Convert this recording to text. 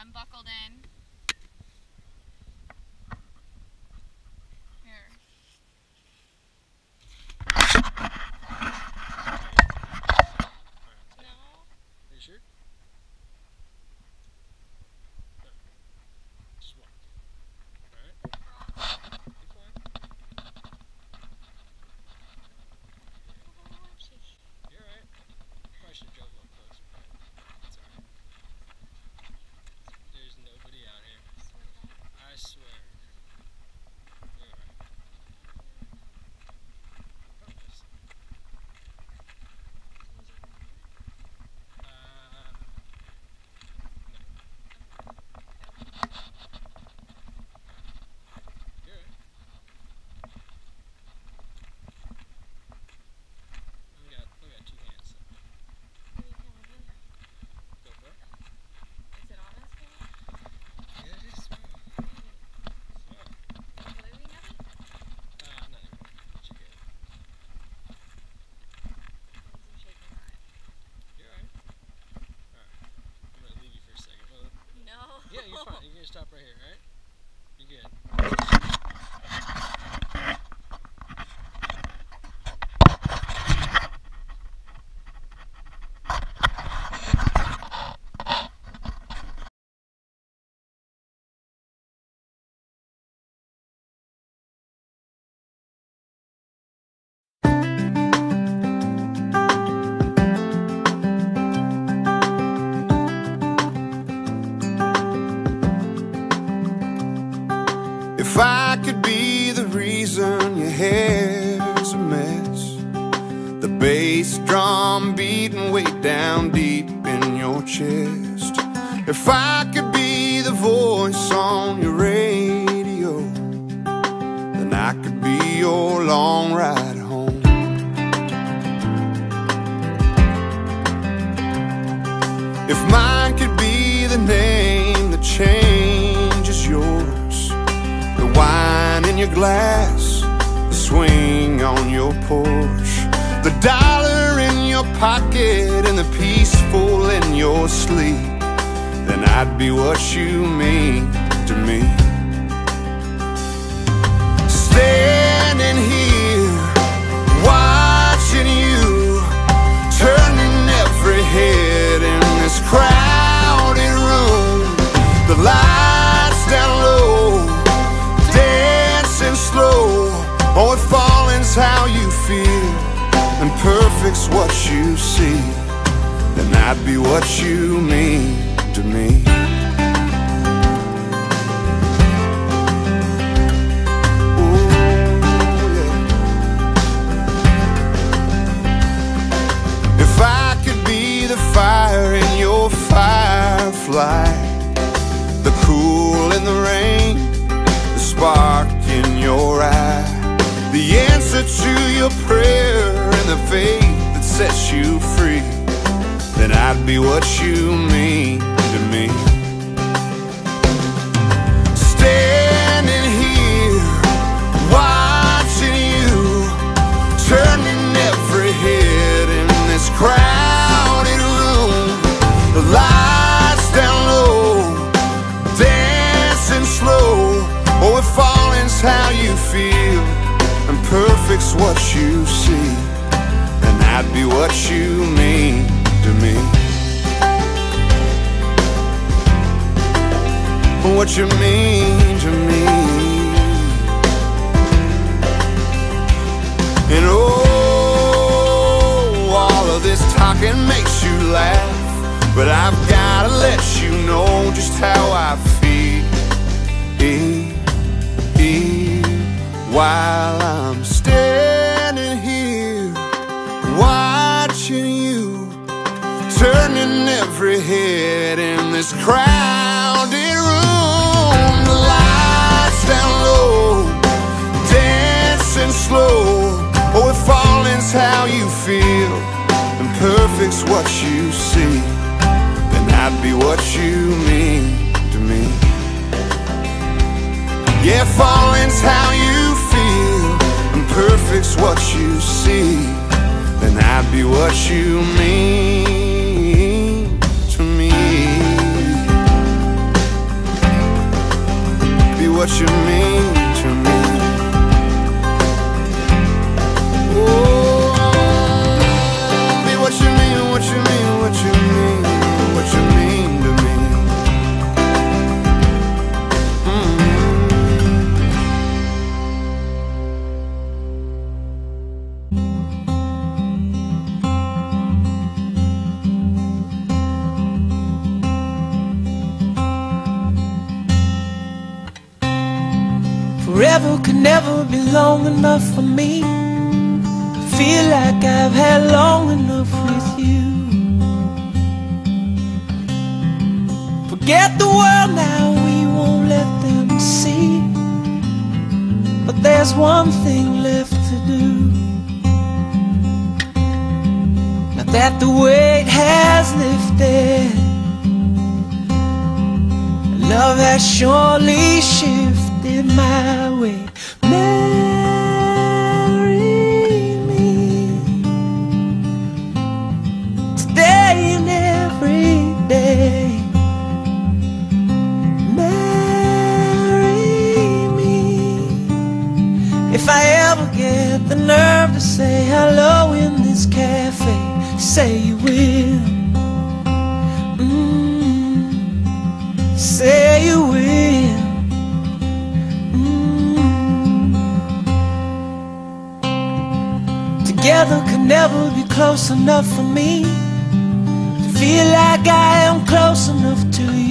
I'm buckled in. Here. No. Are you sure? Just walk. Alright. You're fine. You're alright. Probably should have drove a little closer, but it's alright. There's nobody out here. I swear. You're alright. Promise. Yeah, you're fine. You're gonna stop right here, right? You're good. If I could be the reason your hair's a mess, the bass drum beating way down deep in your chest, if I could be the voice on your radio, then I could be your long ride home. If mine could be the name that changes yours, the wine in your glass, the swing on your Porsche, the dollar in your pocket and the peaceful in your sleep, then I'd be what you mean to me. Standing here, watching you, turning every head in this crowded room, the lights down low, dancing slow. Oh, if falling's how you feel and perfect's what you see, then I'd be what you mean to me. Ooh, yeah. If I could be the fire in your firefly, the cool in the rain, the spark in your eye, the answer to your prayer and the faith that sets you free, then I'd be what you mean to me. Standing here, watching you, turning every head in this crowded room, the lights down low, dancing slow. Oh, if falling's how you feel and perfect's what you see, then I'd be what you mean to me. What you mean to me. And oh, all of this talking makes you laugh, but I've gotta let you know just how I feel while I'm standing here, watching you, turning every head in this crowded room, the lights down low, dancing slow. Oh, if falling's how you feel and perfect's what you see, then I'd be what you mean to me. Yeah, falling's how you feel and perfect's what you see, then I'd be what you mean to me. what you mean to me. Oh, be what you mean, what you mean, what you mean, what you mean to me. Forever could never be long enough for me. Feel like I've had long enough with you. Forget the world now, we won't let them see. But there's one thing left to do. Now that the weight has lifted, love has surely shifted my way. Marry me today and every day. Marry me. If I ever get the nerve to say hello in this cafe, say you will. Say you will. Together could never be close enough for me to feel like I am close enough to you.